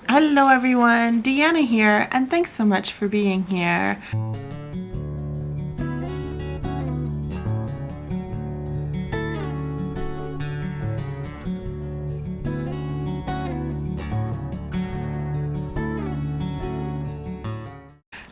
Hello everyone, Deanna here, and thanks so much for being here.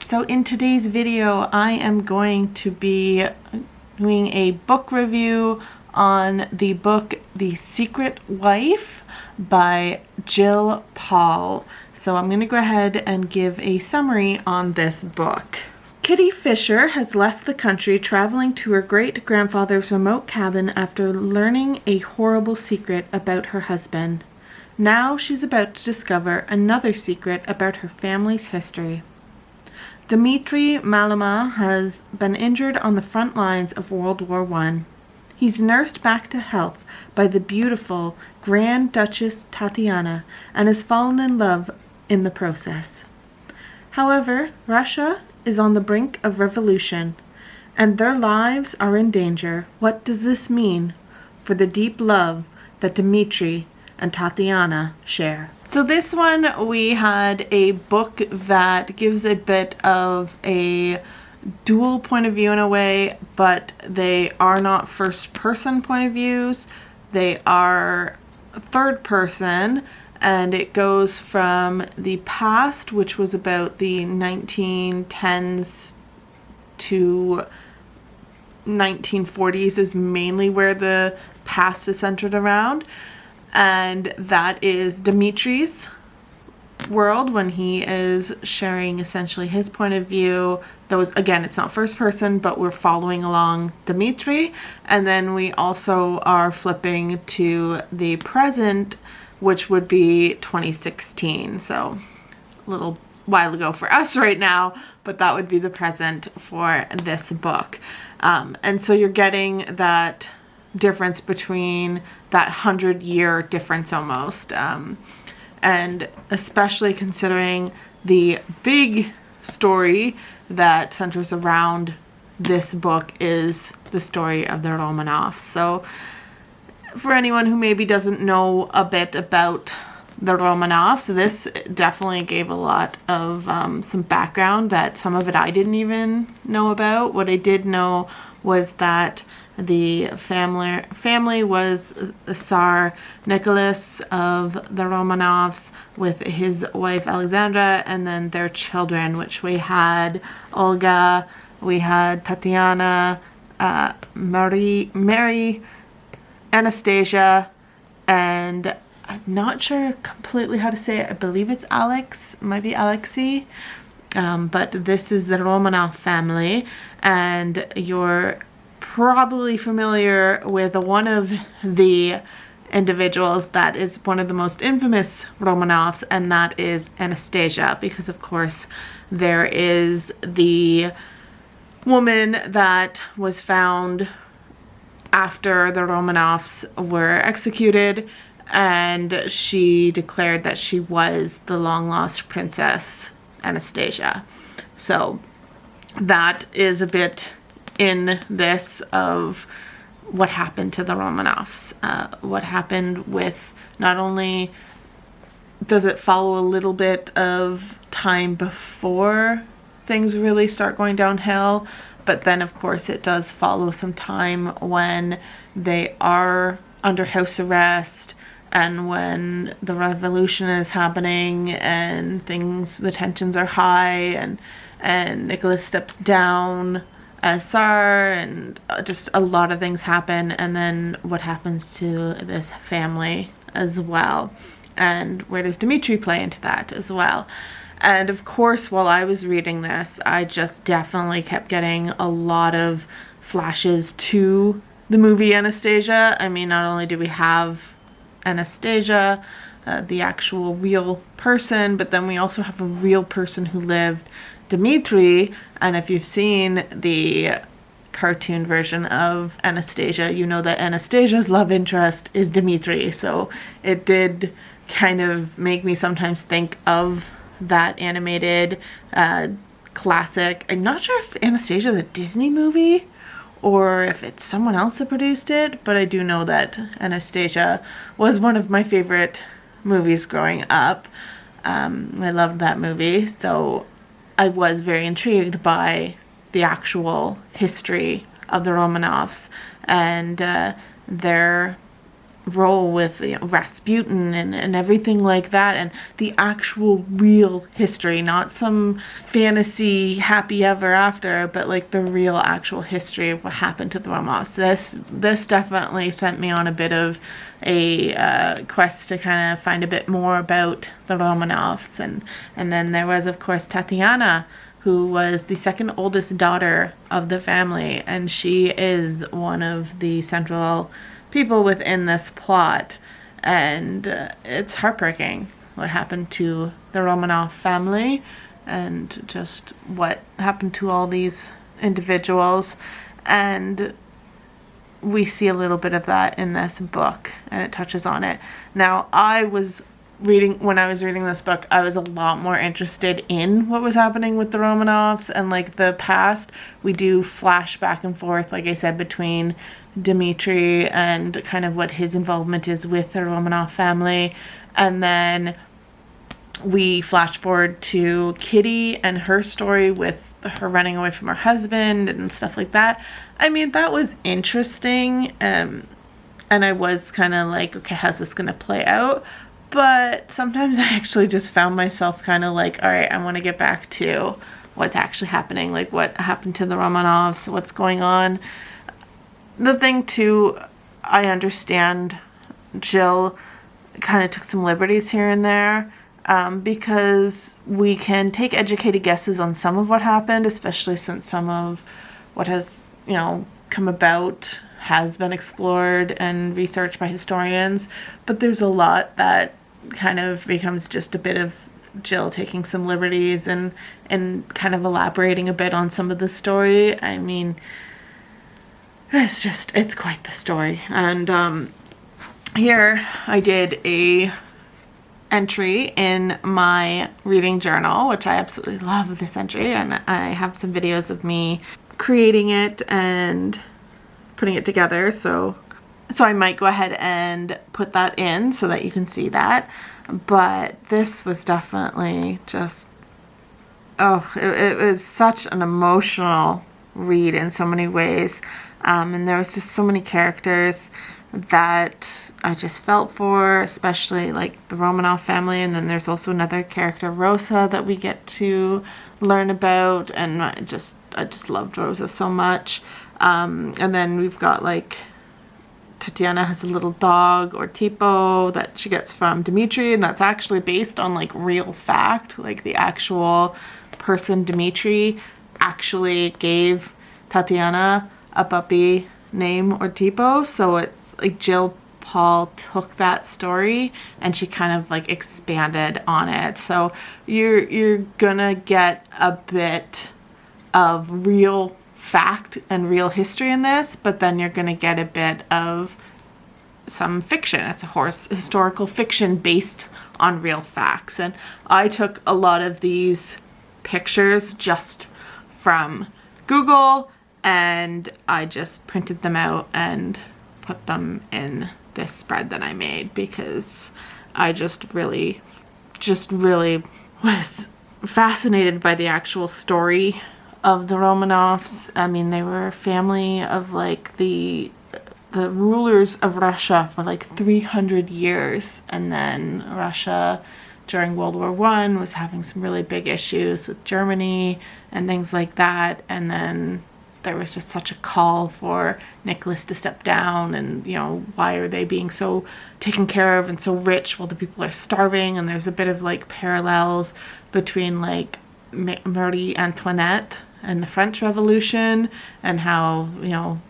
So in today's video, I am going to be doing a book review on the book The Secret Wife by Gill Paul. So I'm going to go ahead and give a summary on this book. Kitty Fisher has left the country traveling to her great-grandfather's remote cabin after learning a horrible secret about her husband. Now she's about to discover another secret about her family's history. Dmitry Malama has been injured on the front lines of World War I. He's nursed back to health by the beautiful Grand Duchess Tatiana and has fallen in love in the process. However, Russia is on the brink of revolution, and their lives are in danger. What does this mean for the deep love that Dmitry and Tatiana share? So this one, we had a book that gives a bit of a dual point of view in a way, but they are not first person point of views. They are third person, and it goes from the past, which was about the 1910s to 1940s is mainly where the past is centered around. And that is Dimitri's world when he is sharing essentially his point of view. Those, again, it's not first person, but we're following along Dmitry. And then we also are flipping to the present, which would be 2016. So a little while ago for us right now, but that would be the present for this book. And so you're getting that difference between that 100-year difference almost, and especially considering the big story that centers around this book is the story of the Romanovs. So for anyone who maybe doesn't know a bit about the Romanovs, this definitely gave a lot of some background that some of it I didn't even know about. What I did know was that the family was the Tsar Nicholas of the Romanovs with his wife Alexandra, and then their children, which we had Olga, we had Tatiana, Mary, Anastasia, and I'm not sure completely how to say it. I believe it's Alex, might be Alexei. But this is the Romanov family, and you're probably familiar with one of the individuals that is one of the most infamous Romanovs, and that is Anastasia, because of course there is the woman that was found after the Romanovs were executed, and she declared that she was the long-lost princess Anastasia. So that is a bit in this of what happened to the Romanovs. What happened with, not only does it follow a little bit of time before things really start going downhill, but then of course it does follow some time when they are under house arrest and when the revolution is happening and things, the tensions are high, and Nicholas steps down as Tsar, and just a lot of things happen, and then what happens to this family as well, and where does Dmitry play into that as well. And of course, while I was reading this, I just definitely kept getting a lot of flashes to the movie Anastasia. I mean, not only do we have Anastasia, the actual real person, but then we also have a real person who lived, Dmitry. And if you've seen the cartoon version of Anastasia, you know that Anastasia's love interest is Dmitry. So it did kind of make me sometimes think of that animated classic. I'm not sure if Anastasia is a Disney movie or if it's someone else that produced it, but I do know that Anastasia was one of my favorite movies growing up. I loved that movie, so I was very intrigued by the actual history of the Romanovs and their role with Rasputin and everything like that, and the actual real history, not some fantasy happy ever after, but like the real actual history of what happened to the Romanovs. This definitely sent me on a bit of a quest to kind of find a bit more about the Romanovs, and then there was of course Tatiana, who was the second oldest daughter of the family, and she is one of the central people within this plot, and it's heartbreaking what happened to the Romanov family and just what happened to all these individuals, and we see a little bit of that in this book, and it touches on it. Now, when I was reading this book, I was a lot more interested in what was happening with the Romanovs and like the past. We do flash back and forth, like I said, between Dmitri and kind of what his involvement is with the Romanov family, and then we flash forward to Kitty and her story with her running away from her husband and stuff like that. I mean, that was interesting, and I was kind of like, okay, how's this gonna play out? But sometimes I actually just found myself kind of like, all right, I want to get back to what's actually happening, like what happened to the Romanovs, what's going on. The thing too, I understand Gill kind of took some liberties here and there, because we can take educated guesses on some of what happened, especially since some of what has, come about has been explored and researched by historians, but there's a lot that kind of becomes just a bit of Gill taking some liberties and kind of elaborating a bit on some of the story. I mean, it's quite the story. And here I did a entry in my reading journal, which I absolutely love this entry, and I have some videos of me creating it and putting it together, so I might go ahead and put that in so that you can see that. But this was definitely just, it was such an emotional read in so many ways, and there was just so many characters that I just felt for, especially like the Romanov family, and then there's also another character, Rosa, that we get to learn about, and I just loved Rosa so much. And then we've got like Tatiana has a little dog, or Tipo, that she gets from Dmitri, and that's actually based on like real fact. Like the actual person, Dmitri, actually gave Tatiana a puppy named Tipo. So it's like Gill Paul took that story and she kind of like expanded on it. So you're gonna get a bit of real fact and real history in this, but then you're going to get a bit of some fiction. It's a historical fiction based on real facts, and I took a lot of these pictures just from Google, and I just printed them out and put them in this spread that I made, because I just really was fascinated by the actual story of the Romanovs. I mean, they were a family of like the rulers of Russia for like 300 years, and then Russia during World War I was having some really big issues with Germany and things like that, and then there was just such a call for Nicholas to step down, and why are they being so taken care of and so rich while the people are starving? And there's a bit of like parallels between like Marie Antoinette and the French Revolution, and how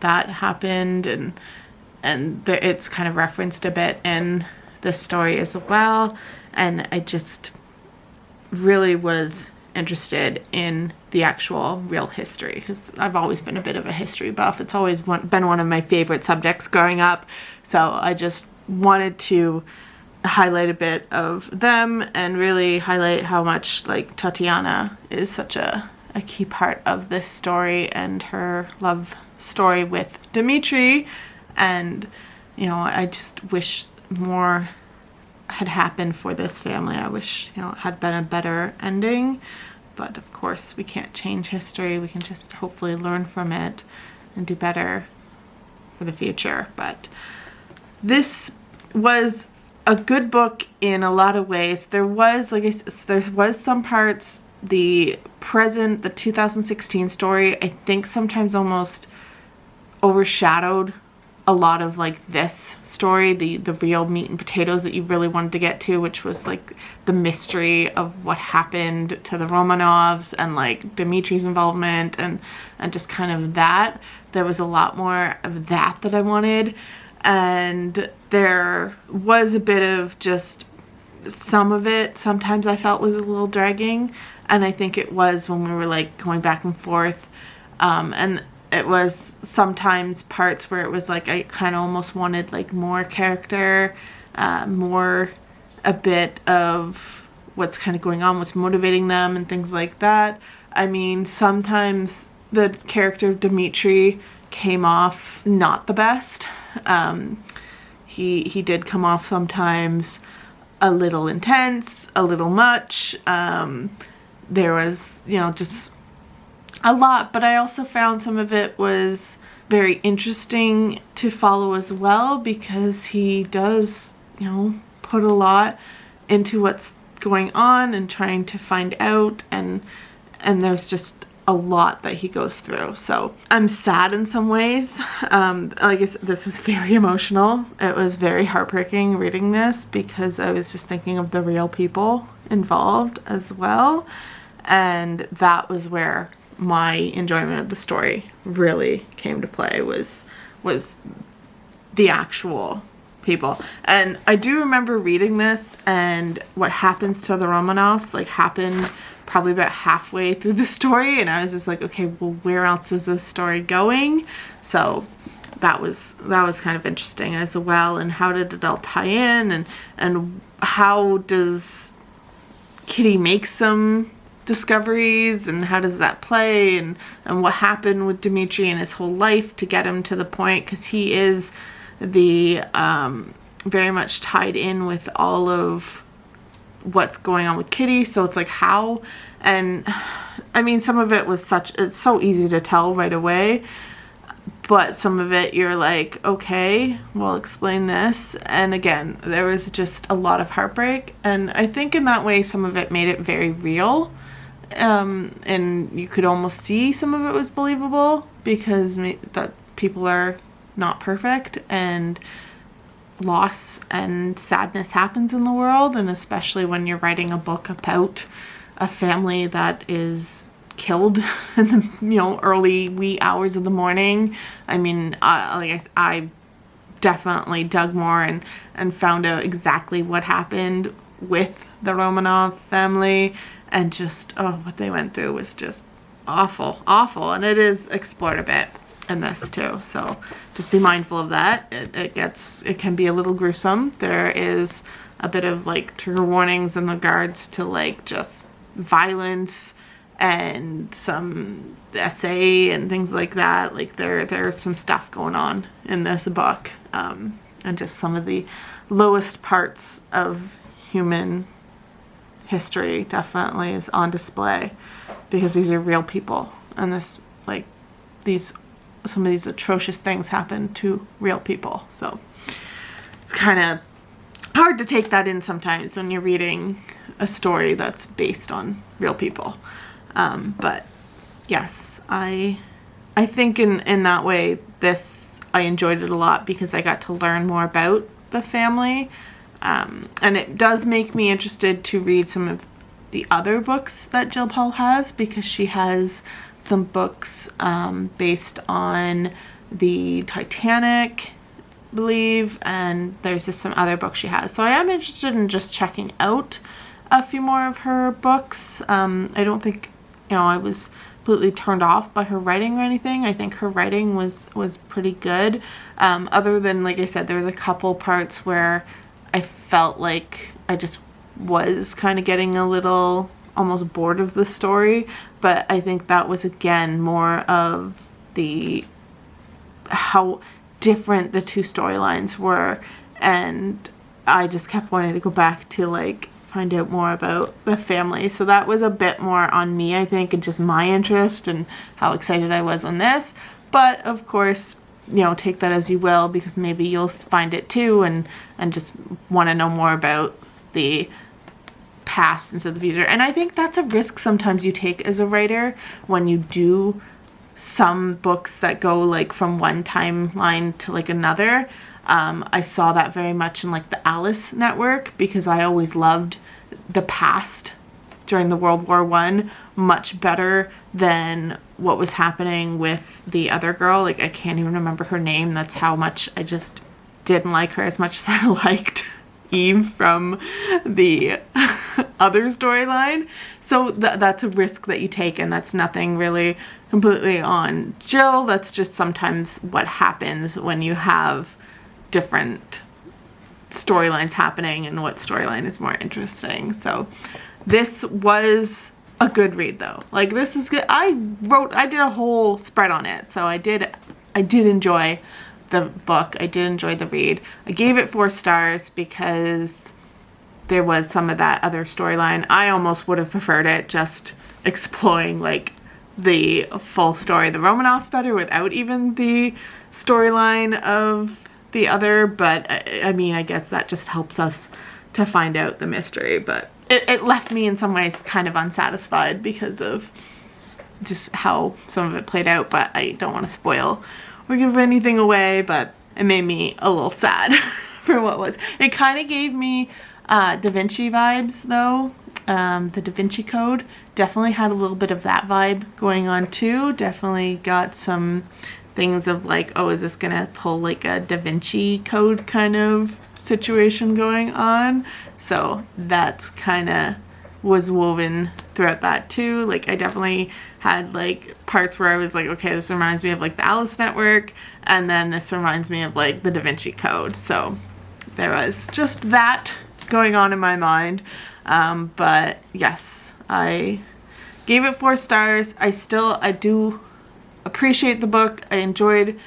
that happened, and it's kind of referenced a bit in this story as well. And I just really was interested in the actual real history, because I've always been a bit of a history buff. It's always been one of my favorite subjects growing up, so I just wanted to highlight a bit of them and really highlight how much like Tatiana is such a key part of this story, and her love story with Dmitri. And I just wish more had happened for this family. I wish, you know, it had been a better ending, but of course we can't change history. We can just hopefully learn from it and do better for the future. But this was a good book in a lot of ways. There was, like I said, there was some parts, the 2016 story, I think sometimes almost overshadowed a lot of like this story, the real meat and potatoes that you really wanted to get to, which was like the mystery of what happened to the Romanovs and like Dimitri's involvement and just kind of that. There was a lot more of that I wanted, and there was a bit of just some of it sometimes I felt was a little dragging, and I think it was when we were like going back and forth, and it was sometimes parts where it was like I kind of almost wanted like more character, more a bit of what's kind of going on, what's motivating them and things like that. I mean, sometimes the character of Dimitri came off not the best. He did come off sometimes a little intense, a little much. There was, you know, just a lot, but I also found some of it was very interesting to follow as well, because he does, you know, put a lot into what's going on and trying to find out, and there's just a lot that he goes through. So I'm sad in some ways. Like I said, this was very emotional. It was very heartbreaking reading this, because I was just thinking of the real people involved as well, and that was where my enjoyment of the story really came to play, was the actual people. And I do remember reading this, and what happens to the Romanovs like happened probably about halfway through the story, and I was just like, okay, well, where else is this story going? So that was kind of interesting as well. And how did it all tie in, and how does Kitty make some discoveries, and how does that play, and what happened with Dimitri and his whole life to get him to the point, because he is the very much tied in with all of what's going on with Kitty. So it's like how, and I mean, some of it was it's so easy to tell right away, but some of it you're like, okay, well, explain this. And again, there was just a lot of heartbreak, and I think in that way some of it made it very real. And you could almost see some of it was believable, because that people are not perfect, and loss and sadness happens in the world, and especially when you're writing a book about a family that is killed in the, you know, early wee hours of the morning. I mean, I definitely dug more and found out exactly what happened with the Romanov family, and just, oh, what they went through was just awful, and it is explored a bit in this too, so just be mindful of that. It can be a little gruesome. There is a bit of like trigger warnings in regards to like just violence and some essay and things like that. Like there's some stuff going on in this book, and just some of the lowest parts of human history definitely is on display, because these are real people, and some of these atrocious things happen to real people. So it's kind of hard to take that in sometimes when you're reading a story that's based on real people. But yes, I think in that way, I enjoyed it a lot, because I got to learn more about the family. And it does make me interested to read some of the other books that Gill Paul has, because she has some books based on the Titanic, I believe, and there's just some other books she has. So I am interested in just checking out a few more of her books. I don't think, you know, I was completely turned off by her writing or anything. I think her writing was pretty good. Other than, like I said, there was a couple parts where I felt like I just was kind of getting a little almost bored of the story, but I think that was again more of how different the two storylines were, and I just kept wanting to go back to like find out more about the family. So that was a bit more on me, I think, and just my interest and how excited I was on this. But of course, you know, take that as you will, because maybe you'll find it too and just want to know more about the past instead of the future. And I think that's a risk sometimes you take as a writer when you do some books that go like from one timeline to like another. I saw that very much in like the Alice Network, because I always loved the past during the World War I much better than what was happening with the other girl. Like, I can't even remember her name. That's how much I just didn't like her as much as I liked Eve from the other storyline. So that's a risk that you take, and that's nothing really completely on Gill. That's just sometimes what happens when you have different storylines happening and what storyline is more interesting. So this was a good read though. Like, this is good. I did a whole spread on it. So I did enjoy the book. I did enjoy the read. I gave it 4 stars because there was some of that other storyline. I almost would have preferred it just exploring like the full story of the Romanovs better without even the storyline of the other, but I mean, I guess that just helps us to find out the mystery. But it left me in some ways kind of unsatisfied because of just how some of it played out. But I don't want to spoil or give anything away, but it made me a little sad for what was. It kind of gave me Da Vinci vibes though. The Da Vinci Code definitely had a little bit of that vibe going on too. Definitely got some things of like, oh, is this gonna pull like a Da Vinci Code kind of situation going on? So that's kind of was woven throughout that too. Like, I definitely had like parts where I was like, okay, this reminds me of like the Alice Network, and then this reminds me of like the Da Vinci Code. So there was just that going on in my mind. But yes, I gave it 4 stars. I do appreciate the book. I enjoyed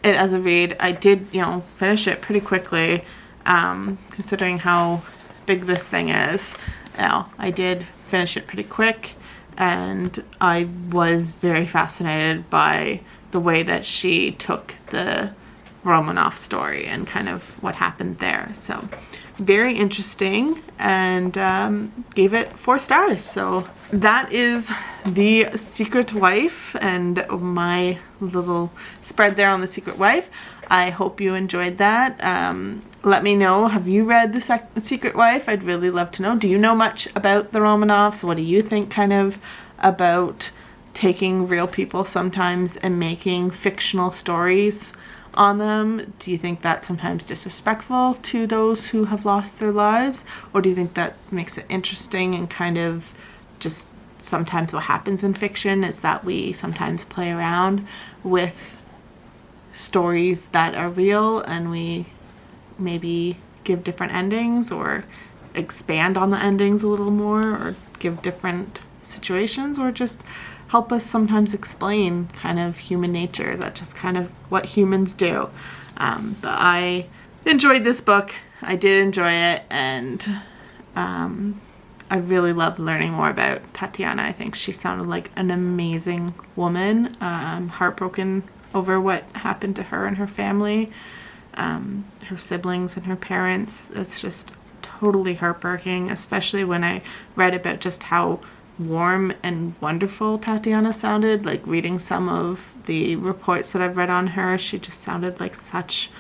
it as a read. I did, you know, finish it pretty quickly, considering how big this thing is. Now, I did finish it pretty quick, and I was very fascinated by the way that she took the Romanov story and kind of what happened there. So very interesting, and gave it 4 stars. So that is The Secret Wife and my little spread there on The Secret Wife. I hope you enjoyed that. Let me know, have you read The Secret Wife? I'd really love to know. Do you know much about the Romanovs? What do you think kind of about taking real people sometimes and making fictional stories on them? Do you think that's sometimes disrespectful to those who have lost their lives? Or do you think that makes it interesting and kind of just sometimes what happens in fiction is that we sometimes play around with stories that are real and we maybe give different endings or expand on the endings a little more or give different situations or just help us sometimes explain kind of human nature. Is that just kind of what humans do? But I enjoyed this book. I did enjoy it, and I really loved learning more about Tatiana. I think she sounded like an amazing woman. I'm heartbroken over what happened to her and her family, her siblings and her parents. It's just totally heartbreaking, especially when I read about just how warm and wonderful Tatiana sounded. Like, reading some of the reports that I've read on her, she just sounded like such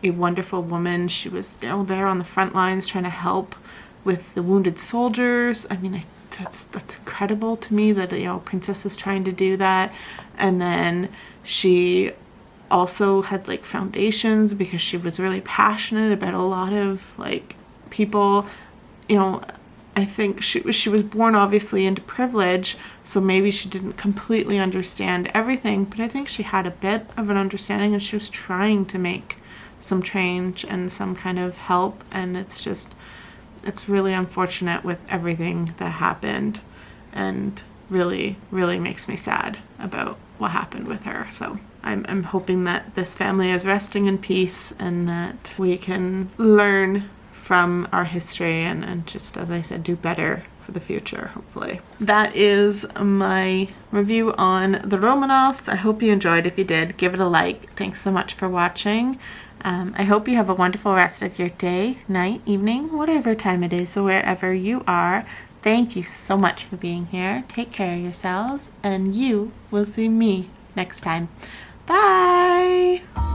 a wonderful woman. She was, you know, there on the front lines trying to help with the wounded soldiers. I mean, that's incredible to me that, you know, Princess is trying to do that. And then she also had like foundations because she was really passionate about a lot of like people, you know. I think she was born obviously into privilege, so maybe she didn't completely understand everything, but I think she had a bit of an understanding and she was trying to make some change and some kind of help. And it's really unfortunate with everything that happened, and really, really makes me sad about what happened with her. So I'm hoping that this family is resting in peace and that we can learn from our history and just, as I said, do better for the future, hopefully. That is my review on the Romanovs. I hope you enjoyed. If you did, give it a like. Thanks so much for watching. I hope you have a wonderful rest of your day, night, evening, whatever time it is, so wherever you are. Thank you so much for being here. Take care of yourselves, and you will see me next time. Bye!